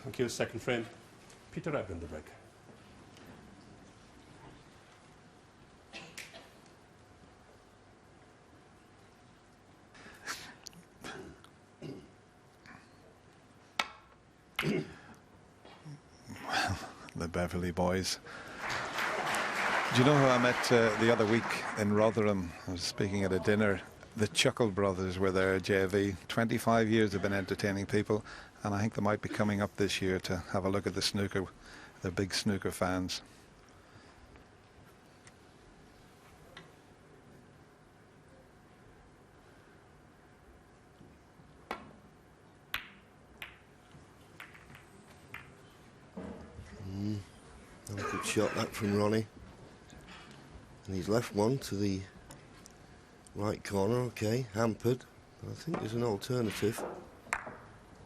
Thank you. Second frame. Peter out in the break. Well, the Beverly boys. Do you know who I met the other week in Rotherham? I was speaking at a dinner. The Chuckle brothers were there, JV. 25 years they've been entertaining people, and I think they might be coming up this year to have a look at the snooker. They're big snooker fans. A good shot that from Ronnie. And he's left one to the right corner, okay, hampered. I think there's an alternative.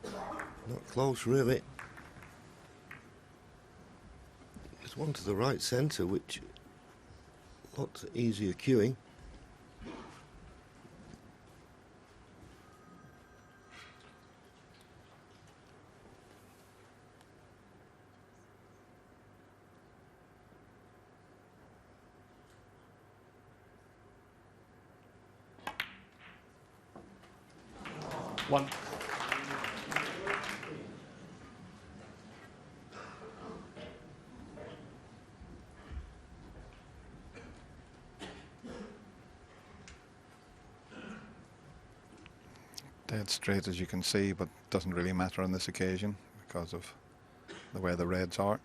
Not close, really. There's one to the right centre, which lots easier cueing. One. Dead straight, as you can see, but doesn't really matter on this occasion because of the way the reds are.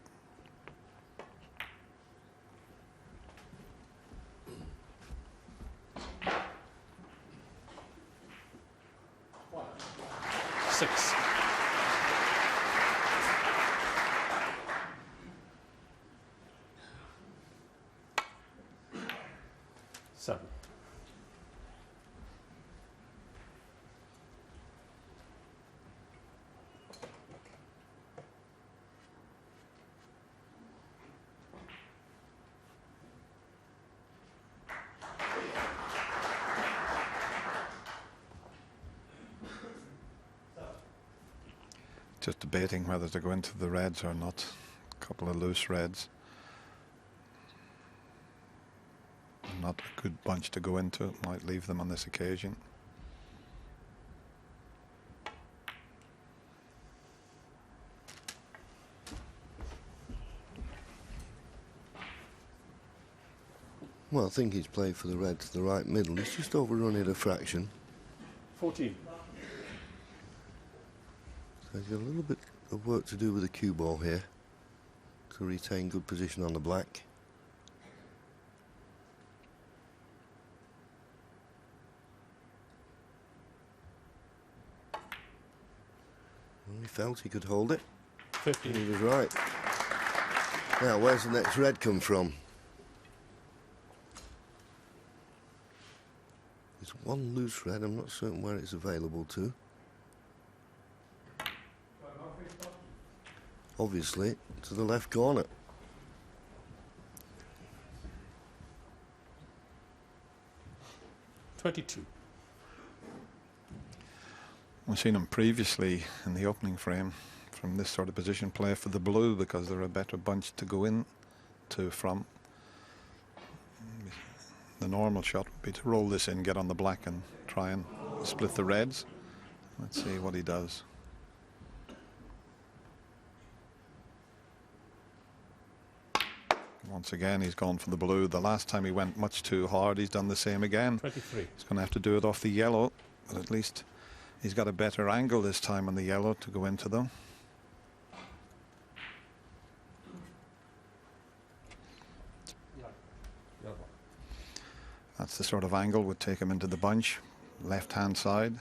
Six. Seven. Just debating whether to go into the reds or not. A couple of loose reds. Not a good bunch to go into. Might leave them on this occasion. Well, I think he's played for the red to the right middle. He's just overrun it a fraction. 14. So he's got a little bit of work to do with the cue ball here to retain good position on the black. Well, he felt he could hold it. 15. He was right. Now, where's the next red come from? There's one loose red. I'm not certain where it's available to. Obviously, to the left corner. $22. We've seen him previously in the opening frame from this sort of position play for the blue because they're a better bunch to go in to from. The normal shot would be to roll this in, get on the black and try and split the reds. Let's see what he does. Once again, he's gone for the blue. The last time he went much too hard, he's done the same again. 23. He's going to have to do it off the yellow, but at least he's got a better angle this time on the yellow to go into them. That's the sort of angle would take him into the bunch. Left-hand side.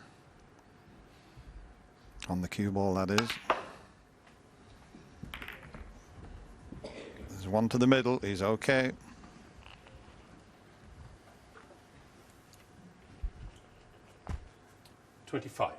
On the cue ball, that is. There's one to the middle. He's okay. $25.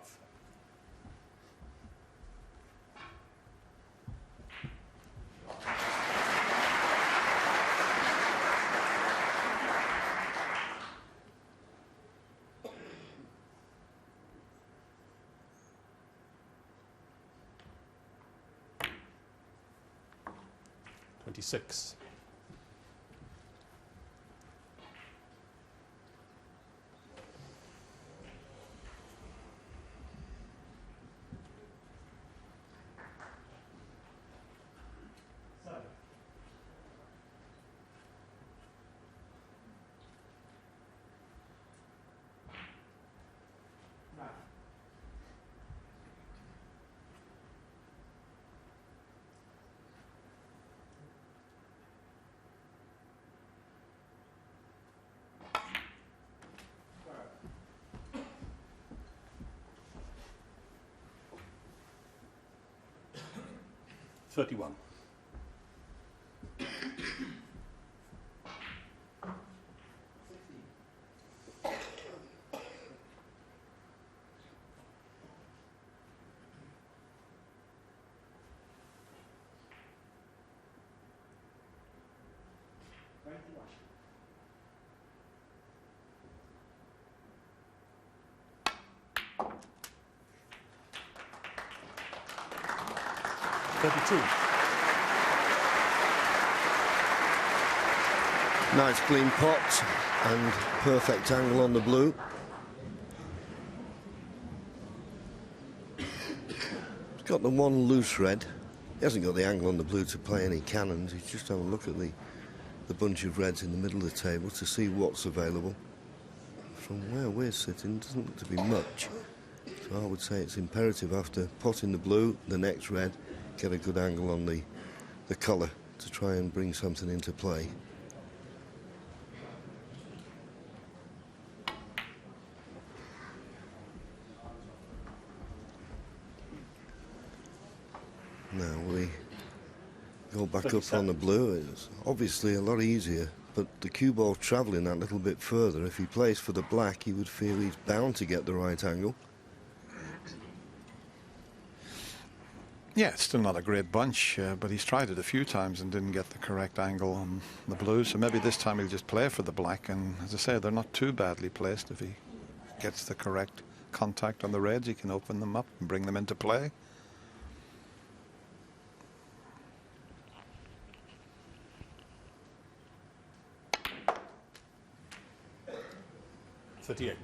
26. $31. Nice clean pot and perfect angle on the blue. He's got the one loose red. He hasn't got the angle on the blue to play any cannons. He's just having a look at the bunch of reds in the middle of the table to see what's available. From where we're sitting, doesn't look to be much. So I would say it's imperative after potting the blue, the next red, get a good angle on the colour to try and bring something into play. Now we go back up on the blue. It's obviously a lot easier, but the cue ball travelling that little bit further. If he plays for the black, he would feel he's bound to get the right angle. Yeah, it's still not a great bunch, but he's tried it a few times and didn't get the correct angle on the blue. So maybe this time he'll just play for the black. And as I say, they're not too badly placed. If he gets the correct contact on the reds, he can open them up and bring them into play. $38.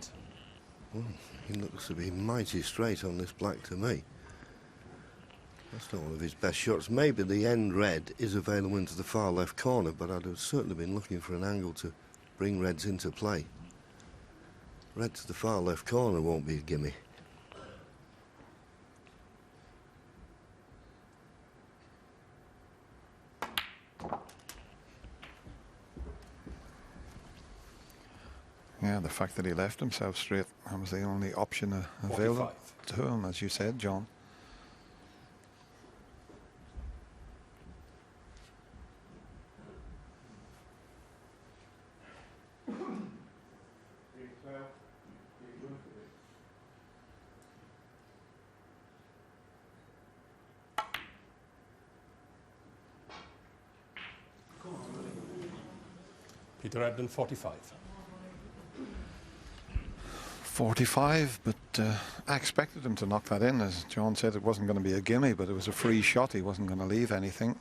Well, he looks to be mighty straight on this black to me. That's not one of his best shots. Maybe the end red is available into the far left corner, but I'd have certainly been looking for an angle to bring reds into play. Red to the far left corner won't be a gimme. Yeah, the fact that he left himself straight, that was the only option available to him, as you said, John. Peter Ebdon, 45. 45, but I expected him to knock that in. As John said, it wasn't going to be a gimme, but it was a free shot. He wasn't going to leave anything.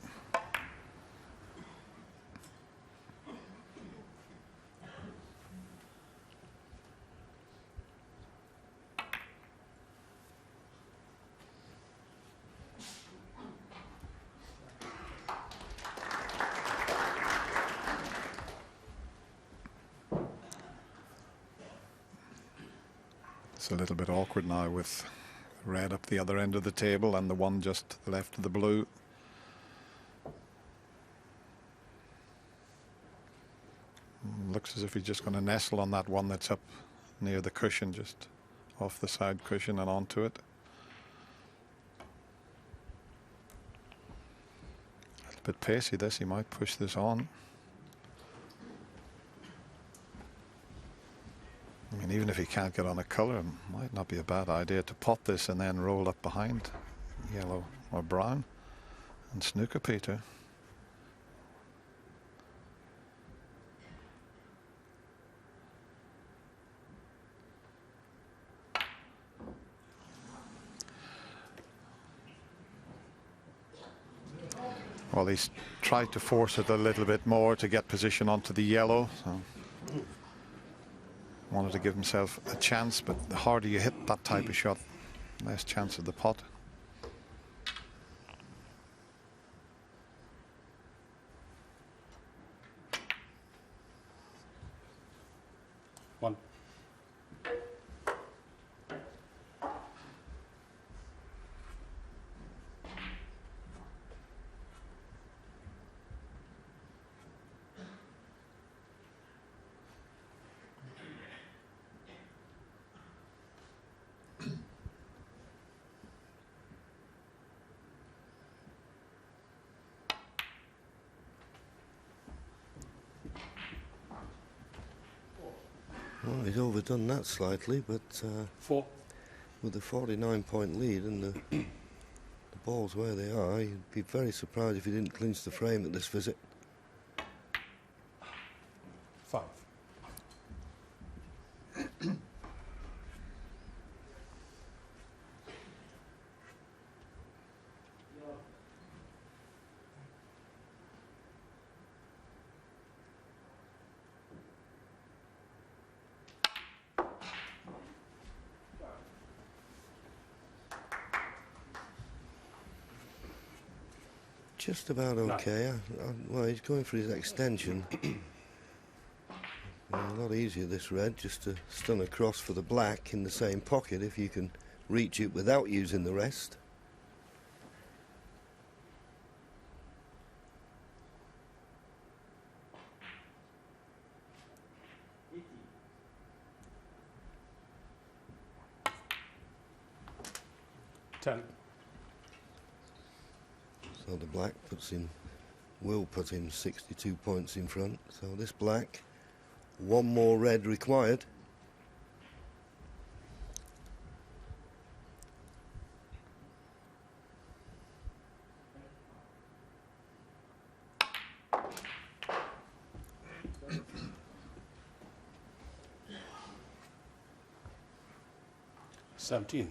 It's a little bit awkward now with red up the other end of the table and the one just to the left of the blue. Looks as if he's just going to nestle on that one that's up near the cushion, just off the side cushion and onto it. A little bit pacey this, he might push this on. I mean, even if he can't get on a colour, it might not be a bad idea to pot this and then roll up behind yellow or brown and snooker Peter. Well, he's tried to force it a little bit more to get position onto the yellow. So wanted to give himself a chance, but the harder you hit that type of shot, less chance of the pot. One. Well, he's overdone that slightly, but 4. with a 49-point lead and the balls where they are, you'd be very surprised if he didn't clinch the frame at this visit. 5. Just about okay. Well, he's going for his extension. A lot easier this red, just to stun across for the black in the same pocket if you can reach it without using the rest. So the black will put him 62 points in front. So this black, one more red required. $17.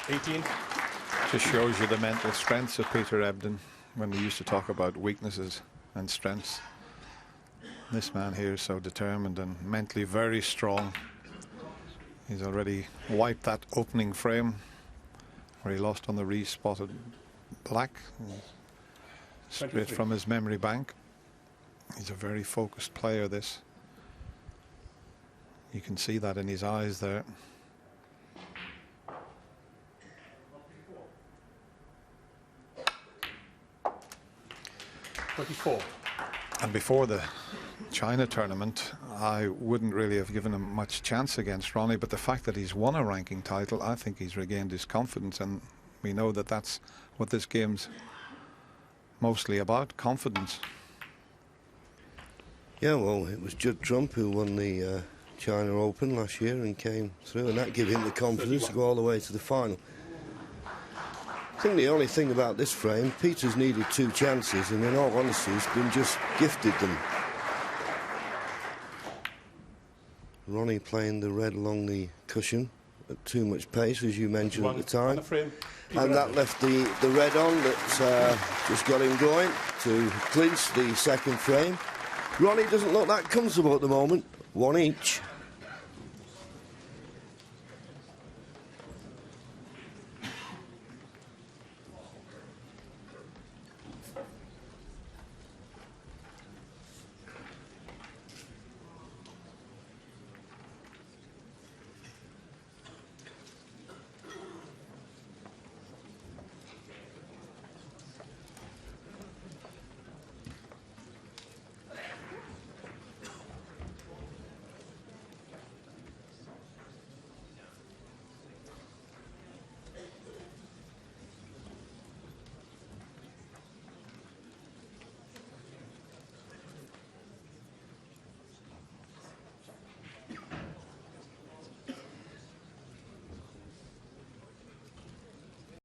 18. Just shows you the mental strengths of Peter Ebdon when we used to talk about weaknesses and strengths. This man here is so determined and mentally very strong. He's already wiped that opening frame where he lost on the re-spotted black. Straight 23. from his memory bank. He's a very focused player, this. You can see that in his eyes there. And before the China tournament, I wouldn't really have given him much chance against Ronnie, but the fact that he's won a ranking title, I think he's regained his confidence, and we know that that's what this game's mostly about, confidence. Yeah, well, it was Judd Trump who won the China Open last year and came through, and that gave him the confidence to go all the way to the final. I think the only thing about this frame, Peter's needed 2 chances, and in all honesty, he's been just gifted them. Ronnie playing the red along the cushion at too much pace, as you mentioned at the time. And that left the red on that just got him going to clinch the second frame. Ronnie doesn't look that comfortable at the moment. 1 each.